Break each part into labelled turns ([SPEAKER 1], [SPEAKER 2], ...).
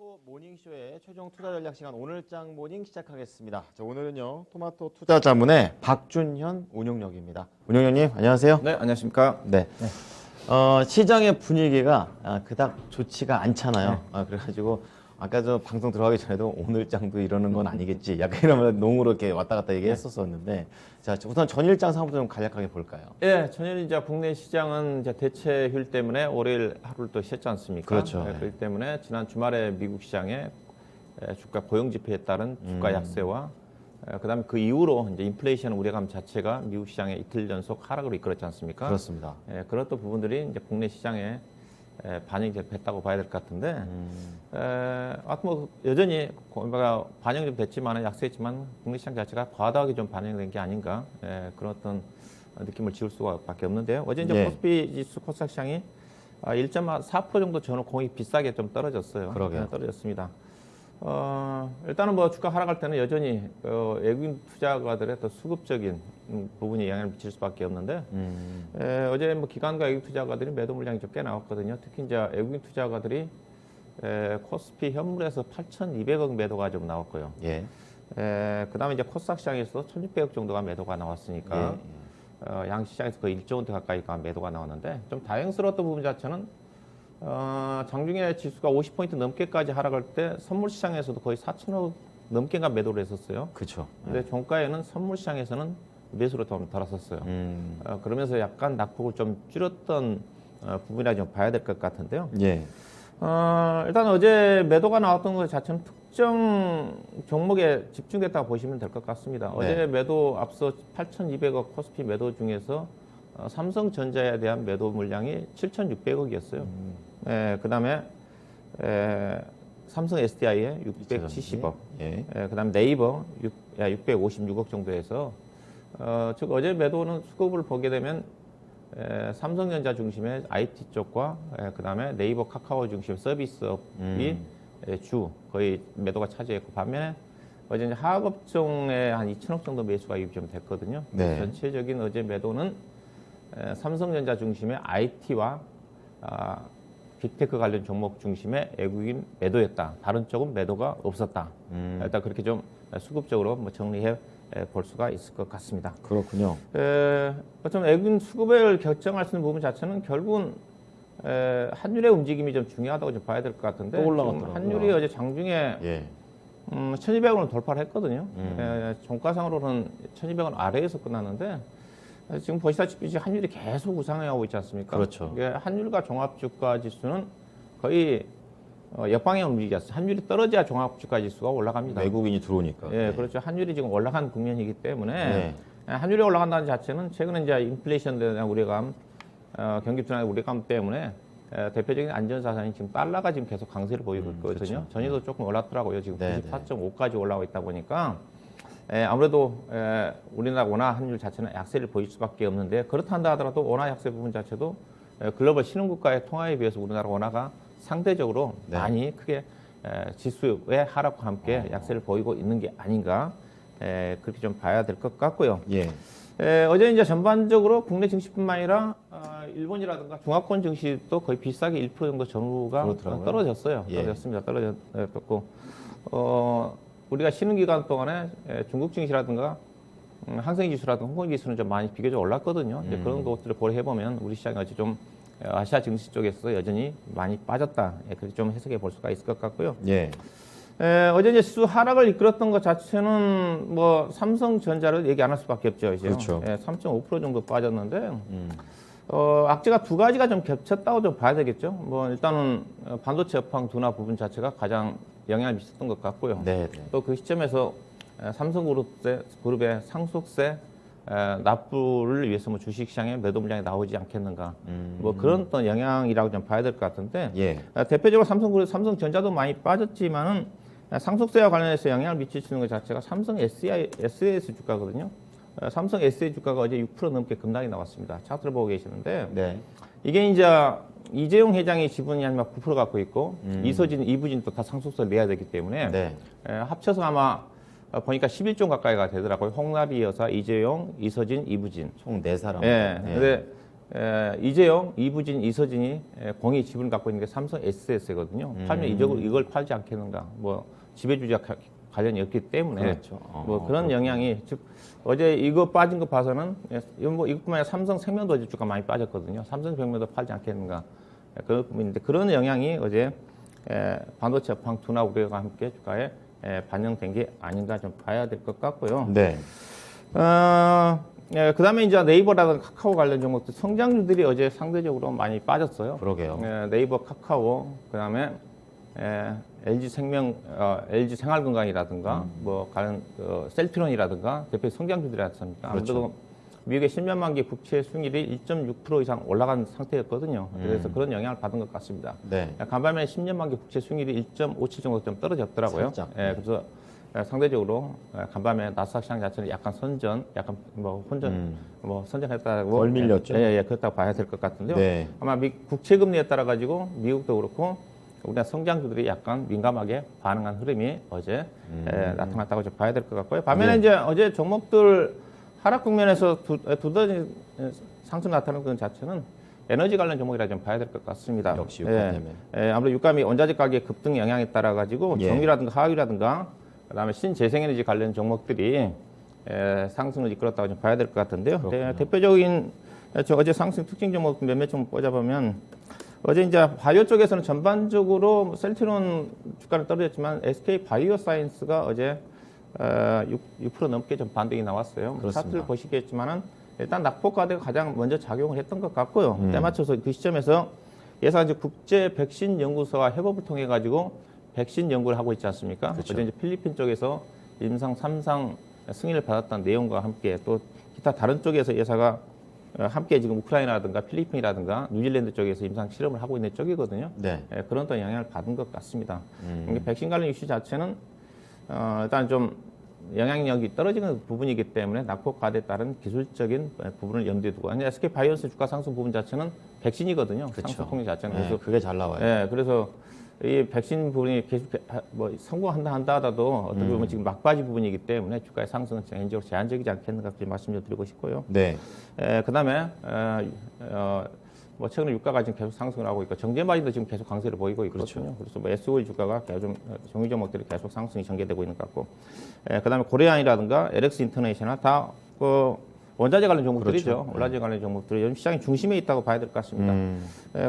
[SPEAKER 1] 토마토 모닝쇼의 최종 투자 전략 시간 오늘장 모닝 시작하겠습니다. 자, 오늘은요 토마토 투자 자문의 박준현 운용력입니다. 운용력님 안녕하세요.
[SPEAKER 2] 네, 안녕하십니까.
[SPEAKER 1] 네. 시장의 분위기가 그닥 좋지가 않잖아요. 그래가지고 아까 저 방송 들어가기 전에도 오늘장도 이러는 건 아니겠지. 약간 이러면 농으로 이렇게 왔다 갔다 얘기했었었는데, 자 우선 전일장 상황부터 좀 간략하게 볼까요?
[SPEAKER 2] 예, 전일 이제 국내 시장은 이제 대체 휴일 때문에 월요일 하루를 또 쉬었지 않습니까?
[SPEAKER 1] 그렇죠.
[SPEAKER 2] 예, 그렇기 때문에 지난 주말에 미국 시장에 주가 고용 지표에 따른 주가 약세와 그다음에 그 이후로 이제 인플레이션 우려감 자체가 미국 시장에 이틀 연속 하락으로 이끌었지 않습니까?
[SPEAKER 1] 그렇습니다.
[SPEAKER 2] 예, 그런 또 부분들이 이제 국내 시장에 반영이 됐다고 봐야 될 것 같은데, 하여튼 뭐 여전히 반영이 좀 됐지만 약세했지만 국내 시장 자체가 과다하게 좀 반영된 게 아닌가, 그런 어떤 느낌을 지울 수밖에 없는데요. 어제 이제
[SPEAKER 1] 예.
[SPEAKER 2] 코스피 지수 코스닥 시장이 1.4% 정도 저는 공이 비싸게 좀 떨어졌어요.
[SPEAKER 1] 그러게요.
[SPEAKER 2] 떨어졌습니다. 일단은 뭐 주가 하락할 때는 여전히 외국인 투자가들의 더 수급적인 부분이 영향을 미칠 수밖에 없는데, 어제 뭐 기관과 외국인 투자가들이 매도 물량이 좀 꽤 나왔거든요. 특히 이제 외국인 투자가들이 코스피 현물에서 8,200억 매도가 좀 나왔고요.
[SPEAKER 1] 예.
[SPEAKER 2] 그다음에 이제 코스닥 시장에서도 1,600억 정도가 매도가 나왔으니까 양시장에서 거의 1조 원대 가까이가 매도가 나왔는데, 좀 다행스러웠던 부분 자체는 장중에 지수가 50포인트 넘게까지 하락할 때 선물 시장에서도 거의 4천억 넘게가 매도를 했었어요.
[SPEAKER 1] 그렇죠.
[SPEAKER 2] 근데 종가에는 선물 시장에서는 매수로 좀 돌았었어요. 그러면서 약간 낙폭을 좀 줄였던 부분이라 좀 봐야 될 것 같은데요.
[SPEAKER 1] 예.
[SPEAKER 2] 일단 어제 매도가 나왔던 것 자체는 특정 종목에 집중됐다고 보시면 될 것 같습니다.
[SPEAKER 1] 네.
[SPEAKER 2] 어제 매도 앞서 8,200억 코스피 매도 중에서 삼성전자에 대한 매도 물량이 7,600억이었어요. 그다음에 삼성 SDI에 670억,
[SPEAKER 1] 예.
[SPEAKER 2] 그다음에 네이버 656억 정도에서 즉 어제 매도는 수급을 보게 되면 삼성전자 중심의 IT 쪽과 그다음에 네이버 카카오 중심 서비스업이 주 거의 매도가 차지했고, 반면에 어제 이제 하학업종에 한 2천억 정도 매수가 유입 좀 됐거든요.
[SPEAKER 1] 네.
[SPEAKER 2] 전체적인 어제 매도는 삼성전자 중심의 IT와 빅테크 관련 종목 중심의 외국인 매도였다. 다른 쪽은 매도가 없었다. 일단 그렇게 좀 수급적으로 뭐 정리해 볼 수가 있을 것 같습니다.
[SPEAKER 1] 그렇군요.
[SPEAKER 2] 어쩌면 외국인 수급을 결정할 수 있는 부분 자체는 결국은 환율의 움직임이 좀 중요하다고 좀 봐야 될 것 같은데,
[SPEAKER 1] 또 올라갔더라고요.
[SPEAKER 2] 환율이 어제 장중에
[SPEAKER 1] 예.
[SPEAKER 2] 1,200원을 돌파를 했거든요. 종가상으로는 1,200원 아래에서 끝났는데, 지금 보시다시피 이제 환율이 계속 우상향하고 있지 않습니까?
[SPEAKER 1] 그렇죠.
[SPEAKER 2] 이게 환율과 종합주가 지수는 거의 역방향 움직이지 않습니까? 환율이 떨어져야 종합주가 지수가 올라갑니다.
[SPEAKER 1] 외국인이 들어오니까.
[SPEAKER 2] 예, 그렇죠. 환율이 지금 올라간 국면이기 때문에
[SPEAKER 1] 네.
[SPEAKER 2] 환율이 올라간다는 자체는 최근에 이제 인플레이션에 대한 우려감, 경기 둔화의 우려감 때문에 대표적인 안전자산이 지금 달러가 지금 계속 강세를 보이고 있거든요.
[SPEAKER 1] 그렇죠.
[SPEAKER 2] 전일도 조금 올랐더라고요. 지금
[SPEAKER 1] 네,
[SPEAKER 2] 94.5까지 올라오고 있다 보니까 아무래도 우리나라 원화 환율 자체는 약세를 보일 수밖에 없는데, 그렇다 한다 하더라도 원화 약세 부분 자체도 글로벌 신흥국가의 통화에 비해서 우리나라 원화가 상대적으로
[SPEAKER 1] 네.
[SPEAKER 2] 많이 크게 지수의 하락과 함께 약세를 보이고 있는 게 아닌가, 그렇게 좀 봐야 될 것 같고요.
[SPEAKER 1] 예.
[SPEAKER 2] 어제 이제 전반적으로 국내 증시뿐만 아니라 일본이라든가 중화권 증시도 거의 비싸게 1% 정도 전후가
[SPEAKER 1] 그렇더라고요.
[SPEAKER 2] 떨어졌어요.
[SPEAKER 1] 예.
[SPEAKER 2] 떨어졌습니다. 떨어졌고, 우리가 쉬는 기간 동안에 중국 증시라든가 항생 지수라든가 홍콩 지수는 좀 많이 비교적 올랐거든요. 이제 그런 것들을 고려해 보면 우리 시장이 어제 좀 아시아 증시 쪽에서 여전히 많이 빠졌다, 그렇게 좀 해석해 볼 수가 있을 것 같고요.
[SPEAKER 1] 예.
[SPEAKER 2] 어제 이제 수 하락을 이끌었던 것 자체는 뭐 삼성전자를 얘기 안 할 수밖에 없죠. 이제
[SPEAKER 1] 그렇죠.
[SPEAKER 2] 3.5% 정도 빠졌는데, 악재가 두 가지가 좀 겹쳤다고 좀 봐야 되겠죠. 뭐 일단은 반도체 업황 둔화 부분 자체가 가장 영향을 미쳤던 것 같고요.
[SPEAKER 1] 네.
[SPEAKER 2] 또 그 시점에서 삼성그룹의 상속세 납부를 위해서 뭐 주식시장에 매도 물량이 나오지 않겠는가, 뭐 그런 어떤 영향이라고 좀 봐야 될 것 같은데,
[SPEAKER 1] 예.
[SPEAKER 2] 대표적으로 삼성전자도 많이 빠졌지만은 상속세와 관련해서 영향을 미칠 수 있는 것 자체가 삼성 SAS 주가거든요. 삼성 SAS 주가가 어제 6% 넘게 급락이 나왔습니다. 차트를 보고 계시는데,
[SPEAKER 1] 네.
[SPEAKER 2] 이게 이제 이재용 회장이 지분이 한 9% 갖고 있고, 이서진, 이부진도 다 상속세를 내야 되기 때문에
[SPEAKER 1] 네.
[SPEAKER 2] 합쳐서 아마 보니까 11조 가까이가 되더라고요. 홍나비 여사, 이재용, 이서진, 이부진.
[SPEAKER 1] 총 4사람.
[SPEAKER 2] 예. 근데 이재용, 이부진, 이서진이 공익 지분을 갖고 있는 게 삼성 SS거든요. 팔면 이걸 팔지 않겠는가. 뭐 지배주자 관련이 없기 때문에
[SPEAKER 1] 그렇죠.
[SPEAKER 2] 뭐 그런 영향이 즉 어제 이거 빠진 거 봐서는 뭐 이것뿐만 아니라 삼성생명도 어제 주가 많이 빠졌거든요. 삼성생명도 팔지 않겠는가. 그 부분인데 그런 영향이 어제 반도체 업황 둔화 우려와 함께 주가에 반영된 게 아닌가 좀 봐야 될 것 같고요.
[SPEAKER 1] 네.
[SPEAKER 2] 그다음에 이제 네이버라든가 카카오 관련 종목들 성장주들이 어제 상대적으로 많이 빠졌어요.
[SPEAKER 1] 그러게요.
[SPEAKER 2] 네이버, 카카오, 그다음에 LG 생명, LG 생활건강이라든가 뭐 관련 셀트론이라든가 대표 성장주들이 않습니까?
[SPEAKER 1] 그렇죠.
[SPEAKER 2] 아무래도 미국의 10년 만기 국채 수익률이 1.6% 이상 올라간 상태였거든요. 그래서 그런 영향을 받은 것 같습니다.
[SPEAKER 1] 네.
[SPEAKER 2] 간밤에 10년 만기 국채 수익률이 1.57 정도 좀 떨어졌더라고요.
[SPEAKER 1] 살짝.
[SPEAKER 2] 그래서 상대적으로 간밤에 나스닥 시장 자체는 약간 뭐 선전했다고
[SPEAKER 1] 덜 밀렸죠?
[SPEAKER 2] 그렇다고 봐야 될 것 같은데요.
[SPEAKER 1] 네.
[SPEAKER 2] 아마 국채 금리에 따라 가지고 미국도 그렇고 우리나라 성장주들이 약간 민감하게 반응한 흐름이 어제 나타났다고 좀 봐야 될 것 같고요. 반면에
[SPEAKER 1] 네.
[SPEAKER 2] 이제 어제 종목들 하락 국면에서 두더지 상승 나타나는 것 자체는 에너지 관련 종목이라 좀 봐야 될 것 같습니다.
[SPEAKER 1] 역시 유가 때문에.
[SPEAKER 2] 아무래도 유가 및 원자재 가격 급등 영향에 따라 가지고
[SPEAKER 1] 예.
[SPEAKER 2] 정유라든가 화학이라든가 그다음에 신재생에너지 관련 종목들이 상승을 이끌었다고 좀 봐야 될 것 같은데요. 대표적인 어제 상승 특징 종목 몇몇 종목 꽂아보면 어제 이제 바이오 쪽에서는 전반적으로 셀트론 주가는 떨어졌지만 SK 바이오 사이언스가 어제 6% 넘게 좀 반등이 나왔어요.
[SPEAKER 1] 그렇습니다.
[SPEAKER 2] 차트를 보시겠지만은 일단 낙폭과대가 가장 먼저 작용을 했던 것 같고요. 때 맞춰서 그 시점에서 예상 이제 국제 백신 연구소와 협업을 통해 가지고 백신 연구를 하고 있지 않습니까?
[SPEAKER 1] 그렇죠.
[SPEAKER 2] 어제 이제 필리핀 쪽에서 임상 3상 승인을 받았다는 내용과 함께 또 기타 다른 쪽에서 예사가 함께 지금 우크라이나라든가 필리핀이라든가 뉴질랜드 쪽에서 임상 실험을 하고 있는 쪽이거든요.
[SPEAKER 1] 네.
[SPEAKER 2] 그런 또 영향을 받은 것 같습니다. 이게 백신 관련 이슈 자체는 일단 좀 영향력이 떨어지는 부분이기 때문에 낙폭 과대에 따른 기술적인 부분을 염두에 두고 아니 SK 바이오스 주가 상승 부분 자체는 백신이거든요.
[SPEAKER 1] 그렇죠.
[SPEAKER 2] 상승 폭리 자체는
[SPEAKER 1] 네,
[SPEAKER 2] 그래서
[SPEAKER 1] 그게 잘 나와요.
[SPEAKER 2] 그래서 이 백신 부분이 계속 뭐 성공한다 하더라도 어떻게 보면 지금 막바지 부분이기 때문에 주가의 상승은 개인적으로 제한적이지 않겠는가 그렇게 말씀을 드리고 싶고요.
[SPEAKER 1] 네.
[SPEAKER 2] 그다음에 뭐 최근에 유가가 지금 계속 상승을 하고 있고 정제 마진도 지금 계속 강세를 보이고 있거든요. 그래서 뭐 SOE 주가가 계속 정유 종목들이 계속 상승이 전개되고 있는 것 같고, 그다음에 고려안이라든가 LX 인터내셔널 다 그 원자재 관련 종목들이죠. 원자재 관련 종목들이 요즘 시장의 중심에 있다고 봐야 될 것 같습니다.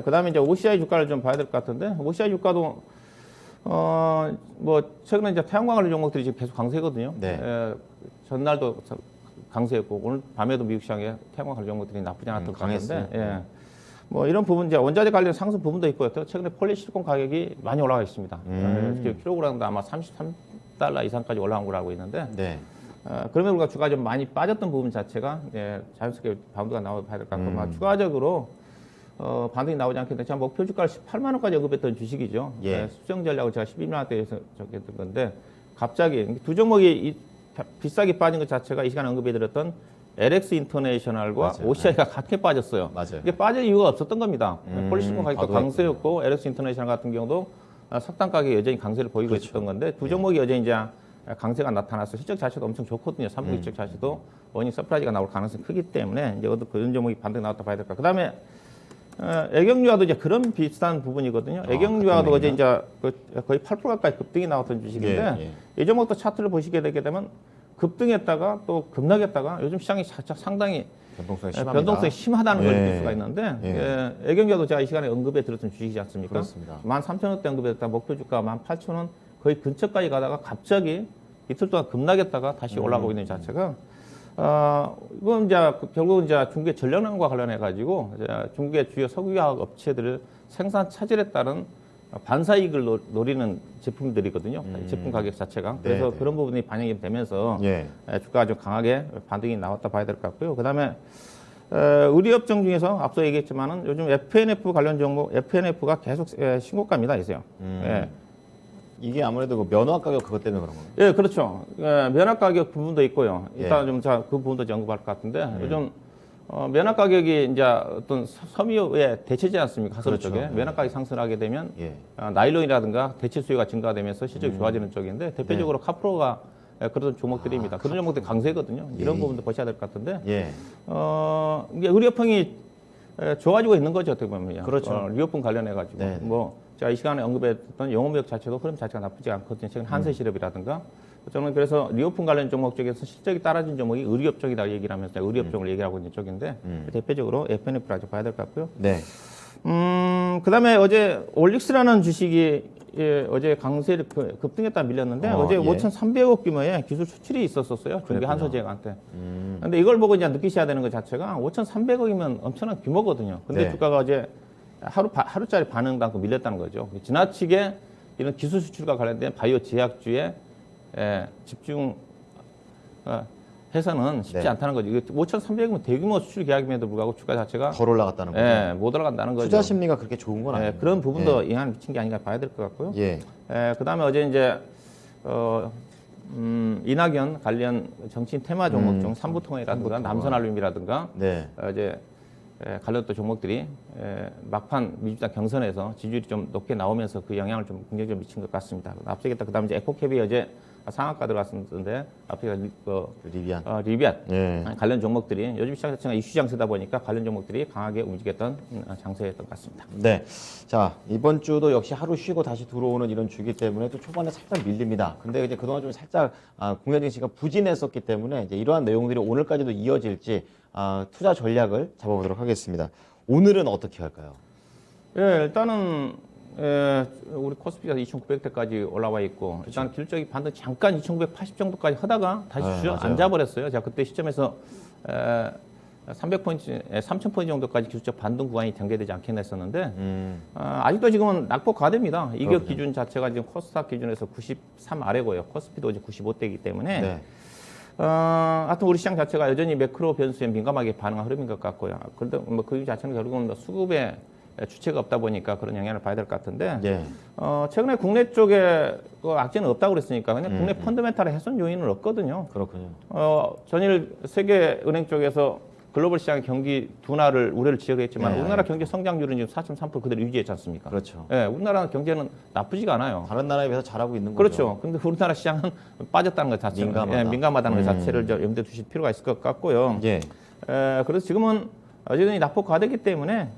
[SPEAKER 2] 그다음에 이제 OCI 주가를 좀 봐야 될 것 같은데 OCI 주가도 뭐 최근에 이제 태양광 관련 종목들이 지금 계속 강세거든요.
[SPEAKER 1] 네.
[SPEAKER 2] 전날도 강세였고 오늘 밤에도 미국 시장에 태양광 관련 종목들이 나쁘지 않았던 것 같은데. 뭐 이런 부분 이제 원자재 관련 상승 부분도 있고요. 또 최근에 폴리실리콘 가격이 많이 올라가 있습니다. 킬로그램당 아마 33달러 이상까지 올라온 걸로 알고 있는데,
[SPEAKER 1] 네.
[SPEAKER 2] 그러면 우리가 주가 좀 많이 빠졌던 부분 자체가 자연스럽게 바운드가 나와야 될 것 같고, 추가적으로 반등이 나오지 않겠는데, 제가 목표 주가를 18만 원까지 언급했던 주식이죠.
[SPEAKER 1] 예.
[SPEAKER 2] 수정 전략을 제가 12만 원대에서 적겠던 건데, 갑자기 두 종목이 비싸게 빠진 것 자체가 이 시간에 언급해드렸던 LX 인터내셔널과
[SPEAKER 1] 맞아요.
[SPEAKER 2] OCI가 같게 빠졌어요.
[SPEAKER 1] 맞아요.
[SPEAKER 2] 이게 빠질 이유가 없었던 겁니다. 폴리시콘 가격도
[SPEAKER 1] 과도했군요.
[SPEAKER 2] 강세였고 LX 인터내셔널 같은 경우도 석탄 가격이 여전히 강세를 보이고
[SPEAKER 1] 그렇죠.
[SPEAKER 2] 있었던 건데 두 종목이 여전히 이제 강세가 나타나서 실적 자체도 엄청 좋거든요. 3분 실적 자체도 원인 서프라이즈가 나올 가능성이 크기 때문에 이제 그런 종목이 반등 나왔다 봐야 될까. 그다음에 애경유화도 이제 그런 비슷한 부분이거든요. 애경유화도 어제 이제 거의 8% 가까이 급등이 나왔던 주식인데 이 종목도 차트를 보시게 되게 되면 급등했다가 또 급락했다가 요즘 시장이 살짝 상당히 변동성이 심하다는 걸 느낄 수가 있는데 애경유화도 제가 이 시간에 언급해 드렸던 주식이지 않습니까?
[SPEAKER 1] 그렇습니다.
[SPEAKER 2] 13,000원대 언급했다 목표 주가 18,000원 거의 근처까지 가다가 갑자기 이틀 동안 급락했다가 다시 올라가고 있는 자체가 이건 이제 결국은 이제 중국의 전력난과 관련해 가지고 중국의 주요 석유화학 업체들을 생산 차질에 따른 반사이익을 노리는 제품들이거든요. 제품 가격 자체가. 그래서
[SPEAKER 1] 네.
[SPEAKER 2] 그런 부분이 반영이 되면서 주가가 좀 강하게 반등이 나왔다 봐야 될 것 같고요. 그다음에 의료업종 중에서 앞서 얘기했지만은 요즘 FNF 관련 종목 FNF가 계속 신고가입니다, 이제요.
[SPEAKER 1] 이게 아무래도 그 면허 가격 그것 때문에 그런 건가요?
[SPEAKER 2] 예, 그렇죠. 면허 가격 부분도 있고요. 일단 좀 그 부분도 언급할 것 같은데 요즘 면허 가격이 이제 어떤 섬유의 대체지 않습니까? 하성
[SPEAKER 1] 그렇죠.
[SPEAKER 2] 쪽에 면허 가격이 상승하게 되면 나일론이라든가 대체 수요가 증가되면서 실적이 좋아지는 쪽인데 대표적으로 카프로가 그런 종목들입니다. 그런 종목들이 강세거든요. 이런 부분도 보셔야 될 것 같은데 이게 의료업황이 좋아지고 있는 거죠, 어떻게 보면요.
[SPEAKER 1] 그렇죠.
[SPEAKER 2] 리오폰 관련해가지고.
[SPEAKER 1] 네.
[SPEAKER 2] 뭐, 제가 이 시간에 언급했던 영업력 자체도 흐름 자체가 나쁘지 않거든요. 최근 한세실업이라든가. 저는 그래서 리오폰 관련 종목 쪽에서 실적이 떨어진 종목이 의료업 쪽이다 얘기를 하면서 의료업 쪽을 얘기하고 있는 쪽인데 대표적으로 FNF를 아주 봐야 될 것 같고요.
[SPEAKER 1] 네.
[SPEAKER 2] 그다음에 어제 올릭스라는 주식이 어제 강세를 급등했다 밀렸는데 어제
[SPEAKER 1] 예.
[SPEAKER 2] 5,300억 규모의 기술 수출이 있었었어요. 중개 한서제약한테. 근데 이걸 보고 이제 느끼셔야 되는 것 자체가 5,300억이면 엄청난 규모거든요. 근데
[SPEAKER 1] 네.
[SPEAKER 2] 주가가 어제 하루짜리 반응당큼 밀렸다는 거죠. 지나치게 이런 기술 수출과 관련된 바이오 제약주에 집중 해서는 쉽지
[SPEAKER 1] 네.
[SPEAKER 2] 않다는 거죠. 이거 5,300억이면 대규모 수출 계약임에도 불구하고 주가 자체가
[SPEAKER 1] 덜 올라갔다는 거죠.
[SPEAKER 2] 못 올라간다는 거죠.
[SPEAKER 1] 투자 심리가 그렇게 좋은 건 아니에요.
[SPEAKER 2] 그런 부분도 영향을 미친 게 아닌가 봐야 될 것 같고요.
[SPEAKER 1] 예.
[SPEAKER 2] 그다음에 어제 이제 이낙연 관련 정치인 테마 종목 중 삼부통화라든가 남선알림이라든가
[SPEAKER 1] 네.
[SPEAKER 2] 이제 관련 또 종목들이 막판 민주당 경선에서 지지율이 좀 높게 나오면서 그 영향을 좀 긍정적으로 미친 것 같습니다. 앞서겠다. 그다음에 이제 에코캡이 어제 상한가 들어갔었는데 앞에
[SPEAKER 1] 리비안.
[SPEAKER 2] 리비안
[SPEAKER 1] 예.
[SPEAKER 2] 관련 종목들이 요즘 시장 자체가 이슈 장세다 보니까 관련 종목들이 강하게 움직였던 장세였던 것 같습니다.
[SPEAKER 1] 네. 자, 이번 주도 역시 하루 쉬고 다시 들어오는 이런 주기 때문에 또 초반에 살짝 밀립니다. 근데 이제 그동안 좀 살짝 공여진 씨가 부진했었기 때문에 이제 이러한 내용들이 오늘까지도 이어질지 투자 전략을 잡아보도록 하겠습니다. 오늘은 어떻게 할까요?
[SPEAKER 2] 일단은 우리 코스피가 2,900대까지 올라와 있고 일단 기술적인 반등 잠깐 2,980 정도까지 하다가 다시 앉아버렸어요. 제가 그때 시점에서 300포인트, 3,000포인트 정도까지 기술적 반등 구간이 전개되지 않겠나 했었는데 아직도 지금은 낙폭 과대입니다. 이격 기준 자체가 지금 코스닥 기준에서 93 아래고요. 코스피도 이제 95대이기 때문에
[SPEAKER 1] 네.
[SPEAKER 2] 하여튼 우리 시장 자체가 여전히 매크로 변수에 민감하게 반응한 흐름인 것 같고요. 그런데 뭐 그 자체는 결국은 뭐 수급에 주체가 없다 보니까 그런 영향을 봐야 될 것 같은데
[SPEAKER 1] 예.
[SPEAKER 2] 최근에 국내 쪽에 그 악재는 없다고 그랬으니까 그냥 국내 펀더멘탈의 훼손 요인은 없거든요.
[SPEAKER 1] 그렇군요.
[SPEAKER 2] 전일 세계은행 쪽에서 글로벌 시장의 경기 둔화를 우려를 지적했지만
[SPEAKER 1] 네.
[SPEAKER 2] 우리나라 경제 성장률은 지금 4.3% 그대로 유지했지 않습니까?
[SPEAKER 1] 그렇죠.
[SPEAKER 2] 우리나라 경제는 나쁘지가 않아요.
[SPEAKER 1] 다른 나라에 비해서 잘하고 있는 거죠.
[SPEAKER 2] 그렇죠. 근데 우리나라 시장은 빠졌다는 것 자체는
[SPEAKER 1] 민감하다.
[SPEAKER 2] 민감하다는 것 자체를 좀 염두에 두실 필요가 있을 것 같고요.
[SPEAKER 1] 예.
[SPEAKER 2] 그래서 지금은 어쨌든 낙폭 과대기 때문에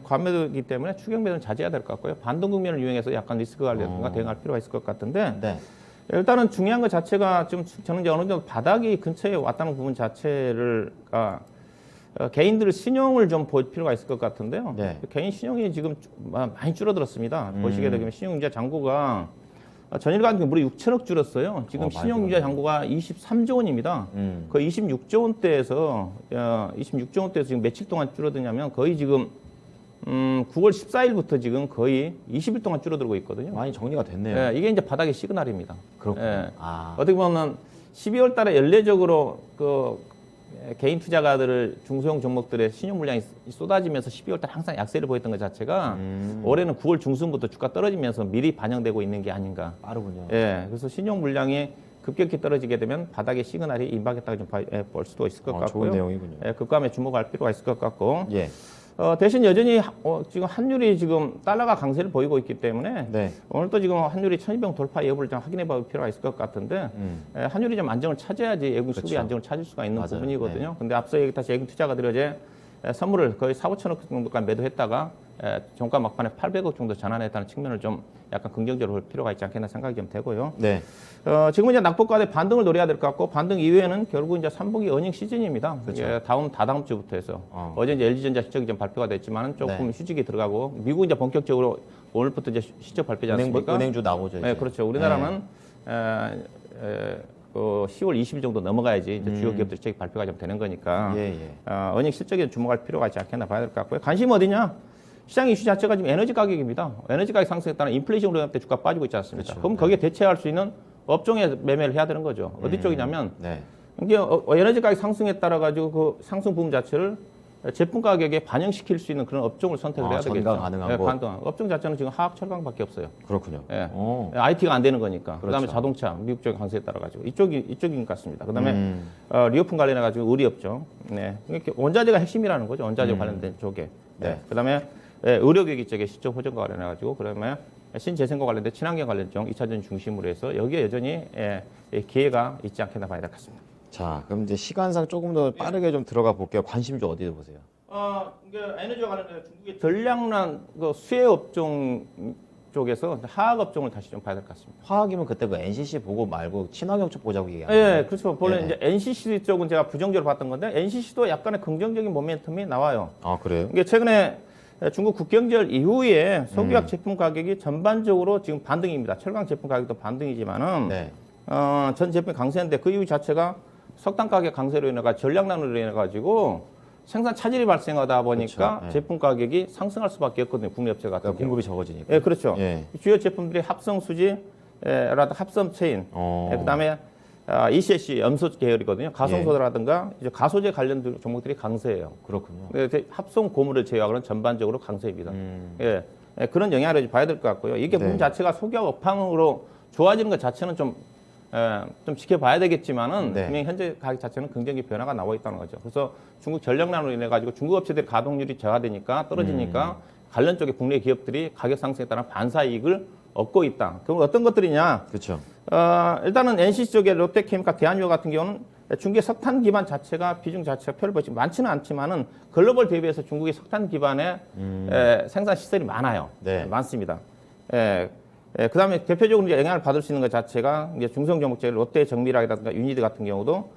[SPEAKER 2] 과매도이기 때문에 추격 매도는 자제해야 될 것 같고요. 반등 국면을 이용해서 약간 리스크 관리라든가 대응할 필요가 있을 것 같은데
[SPEAKER 1] 네.
[SPEAKER 2] 일단은 중요한 것 자체가 지금 저는 이제 어느 정도 바닥이 근처에 왔다는 부분 자체를 개인들 신용을 좀 볼 필요가 있을 것 같은데요.
[SPEAKER 1] 네.
[SPEAKER 2] 개인 신용이 지금 많이 줄어들었습니다. 보시게 되면 신용융자 잔고가 전일간 무려 6천억 줄었어요. 지금 신용융자 잔고가 23조 원입니다. 거의 26조 원대에서 26조 원대에서 지금 며칠 동안 줄어드냐면 거의 지금 9월 14일부터 지금 거의 20일 동안 줄어들고 있거든요.
[SPEAKER 1] 많이 정리가 됐네요.
[SPEAKER 2] 이게 이제 바닥의 시그널입니다.
[SPEAKER 1] 그렇군요.
[SPEAKER 2] 어떻게 보면 12월 달에 연례적으로 개인 투자가들을 중소형 종목들의 신용 물량이 쏟아지면서 12월 달 항상 약세를 보였던 것 자체가 올해는 9월 중순부터 주가 떨어지면서 미리 반영되고 있는 게 아닌가.
[SPEAKER 1] 빠르군요.
[SPEAKER 2] 그래서 신용 물량이 급격히 떨어지게 되면 바닥의 시그널이 임박했다고 좀 볼 수도 있을 것 같고요.
[SPEAKER 1] 좋은 내용이군요.
[SPEAKER 2] 급감에 주목할 필요가 있을 것 같고.
[SPEAKER 1] 예.
[SPEAKER 2] 대신 여전히 지금 환율이 지금 달러가 강세를 보이고 있기 때문에
[SPEAKER 1] 네.
[SPEAKER 2] 오늘 또 지금 환율이 1,200 돌파 여부를 좀 확인해 볼 필요가 있을 것 같은데 환율이 좀 안정을 찾아야지 예금 수급이
[SPEAKER 1] 그렇죠.
[SPEAKER 2] 안정을 찾을 수가 있는
[SPEAKER 1] 맞아요.
[SPEAKER 2] 부분이거든요. 근데 앞서 다시 예금 투자가들이 어제 선물을 거의 4,5천억 정도까지 매도했다가 종가 막판에 800억 정도 전환했다는 측면을 좀 약간 긍정적으로 볼 필요가 있지 않겠나 생각이 좀 되고요.
[SPEAKER 1] 네.
[SPEAKER 2] 지금은 이제 낙폭과대 반등을 노려야 될 것 같고 반등 이후에는 결국 이제 3분기 어닝 시즌입니다.
[SPEAKER 1] 그렇죠.
[SPEAKER 2] 다다음 주부터 해서 어제 이제 LG전자 실적이 좀 발표가 됐지만 조금 휴직이 들어가고 미국 이제 본격적으로 오늘부터 이제 실적 발표지 않습니까?
[SPEAKER 1] 은행주 나오죠. 이제.
[SPEAKER 2] 네, 그렇죠. 우리나라는 10월 20일 정도 넘어가야지 이제 주요 기업들 실적이 발표가 좀 되는 거니까 어닝 실적에 주목할 필요가 있지 않겠나 봐야 될 것 같고요. 관심은 어디냐? 시장 이슈 자체가 지금 에너지 가격입니다. 에너지 가격 상승했다는 인플레이션 우려 때 주가 빠지고 있지 않습니까?
[SPEAKER 1] 그렇죠.
[SPEAKER 2] 그럼 거기에 대체할 수 있는 업종에 매매를 해야 되는 거죠. 어디 쪽이냐면
[SPEAKER 1] 네.
[SPEAKER 2] 이게 에너지 가격 상승에 따라 가지고 그 상승 부분 자체를 제품 가격에 반영시킬 수 있는 그런 업종을 선택을 해야 되겠죠.
[SPEAKER 1] 전가 가능하고.
[SPEAKER 2] 가능한. 업종 자체는 지금 화학, 철강밖에 없어요.
[SPEAKER 1] 그렇군요.
[SPEAKER 2] IT가 안 되는 거니까. 그다음에
[SPEAKER 1] 그렇죠.
[SPEAKER 2] 자동차, 미국 쪽의 강세에 따라 가지고 이쪽인 것 같습니다. 그다음에 리오폰 관련해 가지고 의리 업종. 네, 이렇게 원자재가 핵심이라는 거죠. 원자재 관련된 쪽에.
[SPEAKER 1] 네.
[SPEAKER 2] 그다음에 의료기기 쪽에 시적 호전과 관련해 가지고 그다음에 신재생과 관련된 친환경 관련 쪽 2차전 중심으로 해서 여기에 여전히 기회가 있지 않겠나 봐야 될 것 같습니다.
[SPEAKER 1] 자, 그럼 이제 시간상 조금 더 빠르게 좀 들어가 볼게요. 관심주 어디에 보세요?
[SPEAKER 2] 이게 에너지와 관련해서 중국의 전략난 그 수혜 업종 쪽에서 화학 업종을 다시 좀 봐야 될 것 같습니다.
[SPEAKER 1] 화학이면 그때 그 NCC 보고 말고 친환경 쪽 보자고 얘기하는
[SPEAKER 2] 예, 그렇죠. 본래
[SPEAKER 1] 예.
[SPEAKER 2] 이제 NCC 쪽은 제가 부정적으로 봤던 건데 NCC도 약간의 긍정적인 모멘텀이 나와요.
[SPEAKER 1] 아, 그래요?
[SPEAKER 2] 이게 최근에 중국 국경절 이후에 석유화학 제품 가격이 전반적으로 지금 반등입니다. 철강 제품 가격도 반등이지만은
[SPEAKER 1] 네.
[SPEAKER 2] 전 제품이 강세인데 그 이유 자체가 석탄 가격 강세로 인해가 전략난으로 인해 가지고 생산 차질이 발생하다 보니까
[SPEAKER 1] 그렇죠. 예.
[SPEAKER 2] 제품 가격이 상승할 수밖에 없거든요. 국내 업체 같은
[SPEAKER 1] 그러니까
[SPEAKER 2] 경우.
[SPEAKER 1] 공급이 적어지니까.
[SPEAKER 2] 예, 그렇죠.
[SPEAKER 1] 예.
[SPEAKER 2] 주요 제품들이 합성 수지, 라든 합성 체인, 그다음에 ECC 염소 계열이거든요. 가성소라든가 이제 가소제 관련 종목들이 강세예요.
[SPEAKER 1] 그렇군요.
[SPEAKER 2] 합성 고무를 제외하고는 전반적으로 강세입니다. 예, 그런 영향을 봐야 될 것 같고요. 이게
[SPEAKER 1] 네.
[SPEAKER 2] 부분 자체가 소기업 업황으로 좋아지는 것 자체는 좀 지켜봐야 되겠지만은
[SPEAKER 1] 네.
[SPEAKER 2] 분명히 현재 가격 자체는 긍정적인 변화가 나오고 있다는 거죠. 그래서 중국 전력난으로 인해 가지고 중국 업체들의 가동률이 저하되니까 떨어지니까 관련 쪽의 국내 기업들이 가격 상승에 따른 반사 이익을 얻고 있다. 그럼 어떤 것들이냐?
[SPEAKER 1] 그렇죠.
[SPEAKER 2] 일단은 NCC 쪽의 롯데케미칼, 대한유화 같은 경우는 중국의 석탄 기반 자체가 비중 자체가 별 볼지 많지는 않지만은 글로벌 대비해서 중국의 석탄 기반의 생산 시설이 많아요.
[SPEAKER 1] 네.
[SPEAKER 2] 많습니다. 그다음에 대표적으로 이제 영향을 받을 수 있는 것 자체가 이제 중성 종목제 롯데 정밀화라든가 유니드 같은 경우도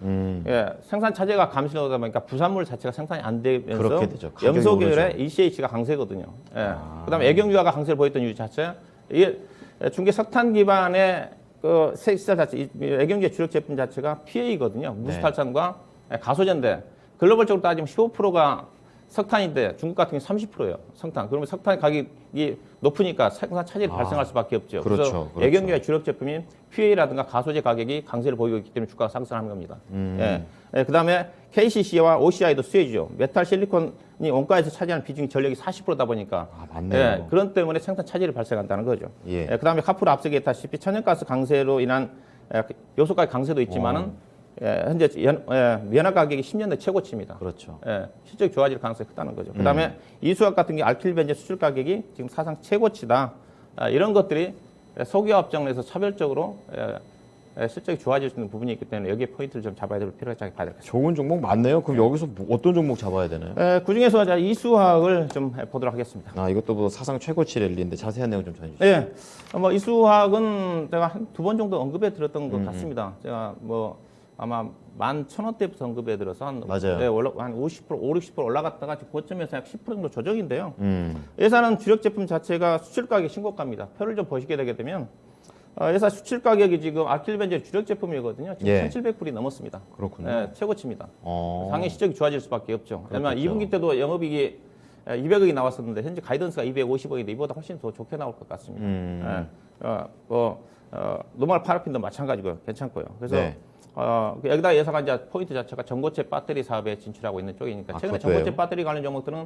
[SPEAKER 2] 생산 차질가 감소하다 보니까 부산물 자체가 생산이 안 되면서
[SPEAKER 1] 그렇게 되죠. 가격이
[SPEAKER 2] 염소 계열의
[SPEAKER 1] 오르죠.
[SPEAKER 2] ECH가 강세거든요. 그다음에 애경유화가 강세를 보였던 이유 자체 이게 중계 석탄 기반의 그 시설 자체 애경유화 주력 제품 자체가 PA거든요. 무스탈산과 가소제인데 글로벌적으로 따지면 15%가 석탄인데 중국 같은 경우 30%예요. 석탄. 그러면 석탄 가격이 높으니까 생산 차질이 발생할 수밖에 없죠.
[SPEAKER 1] 그렇죠, 그렇죠.
[SPEAKER 2] 애경유화 주력 제품인 PA라든가 가소제 가격이 강세를 보이고 있기 때문에 주가가 상승하는 겁니다. 그다음에 KCC와 OCI도 수혜주죠. 메탈 실리콘이 원가에서 차지하는 비중이 전력이 40%다 보니까
[SPEAKER 1] 맞네요.
[SPEAKER 2] 그런 때문에 생산 차질이 발생한다는 거죠.
[SPEAKER 1] 예.
[SPEAKER 2] 그다음에 카프로 앞서 얘기했다시피 천연가스 강세로 인한 요소가격 강세도 있지만은 현재 면화 가격이 10년 내 최고치입니다.
[SPEAKER 1] 그렇죠.
[SPEAKER 2] 실적이 좋아질 가능성이 크다는 거죠. 그다음에 이수학 같은 게 알킬벤제 수출 가격이 지금 사상 최고치다. 이런 것들이 소기업 업종에서 차별적으로 실적이 좋아질 수 있는 부분이 있기 때문에 여기에 포인트를 좀 잡아야 될 필요가 있다고 봐야 될 것 같습니다.
[SPEAKER 1] 좋은 종목 많네요. 그럼 여기서 어떤 종목 잡아야 되나요?
[SPEAKER 2] 그중에서 이제 이수학을 좀 보도록 하겠습니다.
[SPEAKER 1] 아, 이것도 뭐 사상 최고치 랠리인데 자세한 내용 좀 전해주시죠.
[SPEAKER 2] 네, 뭐 이수학은 제가 한 2번 정도 언급해 드렸던 것 같습니다. 제가 뭐 아마 11,000원대부터 언급해 들어서
[SPEAKER 1] 맞아요.
[SPEAKER 2] 한 50%, 60% 올라갔다가 지금 고점에서 약 10% 정도 조정인데요. 예산은 주력 제품 자체가 수출 가격 신고가입니다. 표를 좀 보시게 되게 되면 예산 수출 가격이 지금 알킬벤제 주력 제품이거든요. 지금
[SPEAKER 1] 예.
[SPEAKER 2] 1,700불이 넘었습니다.
[SPEAKER 1] 그렇군요.
[SPEAKER 2] 최고치입니다.
[SPEAKER 1] 어.
[SPEAKER 2] 당연히 실적이 좋아질 수밖에 없죠. 왜냐면
[SPEAKER 1] 그렇겠죠.
[SPEAKER 2] 2분기 때도 영업이익이 200억이 나왔었는데 현재 가이던스가 250억인데 이보다 훨씬 더 좋게 나올 것 같습니다. 노멀 파라핀도 마찬가지고요. 괜찮고요. 그래서
[SPEAKER 1] 네.
[SPEAKER 2] 여기다 예상한 이제 포인트 자체가 전고체 배터리 사업에 진출하고 있는 쪽이니까 최근에
[SPEAKER 1] 그것도예요?
[SPEAKER 2] 전고체 배터리 관련 종목들은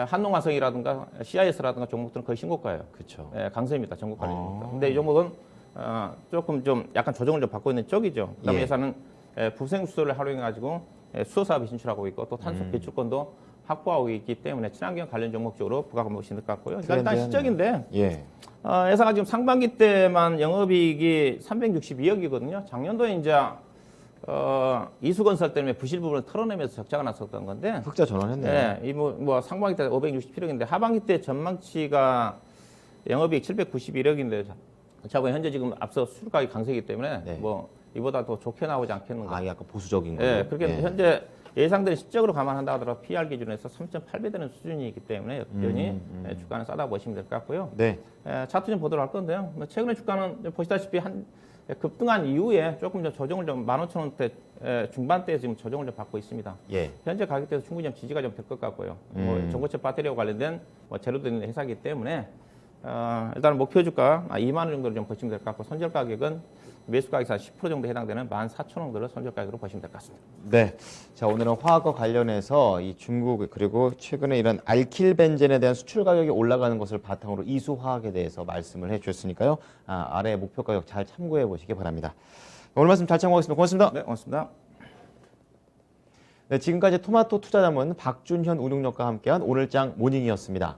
[SPEAKER 2] 한농화성이라든가 CIS라든가 종목들은 거의 신고가예요.
[SPEAKER 1] 그렇죠.
[SPEAKER 2] 강세입니다. 전국 관련 종목들. 근데 이 종목은 조금 좀 약간 조정을 좀 받고 있는 쪽이죠. 그다음에
[SPEAKER 1] 예.
[SPEAKER 2] 예산은 부생 수소를 활용해 가지고 수소 사업에 진출하고 있고 또 탄소 배출권도 확보하고 있기 때문에 친환경 관련 종목 쪽으로 부각을 보시는 것 같고요. 일단 실적인데
[SPEAKER 1] 예.
[SPEAKER 2] 회사가 지금 상반기 때만 영업이익이 362억이거든요. 작년도에 이제 이수건설 때문에 부실 부분을 털어내면서 적자가 났었던 건데,
[SPEAKER 1] 흑자 전환했네요.
[SPEAKER 2] 뭐 상반기 때 567억인데 하반기 때 전망치가 영업이익 791억인데, 자고 현재 지금 앞서 수출 가격 강세이기 때문에
[SPEAKER 1] 네.
[SPEAKER 2] 뭐 이보다 더 좋게 나오지 않겠는가.
[SPEAKER 1] 아, 약간 보수적인 거예요.
[SPEAKER 2] 그렇게 현재 예상되는 실적으로 감안한다 하더라도 PR 기준에서 3.8배 되는 수준이기 때문에 여전히 주가는 싸다 보시면 될 것 같고요.
[SPEAKER 1] 네.
[SPEAKER 2] 차트 좀 보도록 할 건데요. 최근에 주가는 보시다시피 급등한 이후에 조금 좀 조정을 좀 15,000원대 중반대에 지금 조정을 좀 받고 있습니다.
[SPEAKER 1] 예.
[SPEAKER 2] 현재 가격대에서 충분히 좀 지지가 좀 될 것 같고요. 뭐 전고체 배터리와 관련된 재료도 있는 회사이기 때문에 일단 목표 주가 2만 원 정도로 좀 보시면 될 것 같고 손절 가격은 매수 가격에서 10% 정도 해당되는 14,000원대를 손절 가격으로 보시면 될 것 같습니다.
[SPEAKER 1] 네. 자, 오늘은 화학과 관련해서 이 중국 그리고 최근에 이런 알킬벤젠에 대한 수출 가격이 올라가는 것을 바탕으로 이수화학에 대해서 말씀을 해 주셨으니까요. 아래 목표 가격 잘 참고해 보시기 바랍니다. 오늘 말씀 잘 참고하겠습니다. 고맙습니다.
[SPEAKER 2] 네, 고맙습니다.
[SPEAKER 1] 네, 지금까지 토마토 투자자문 박준현 운용력과 함께한 오늘장 모닝이었습니다.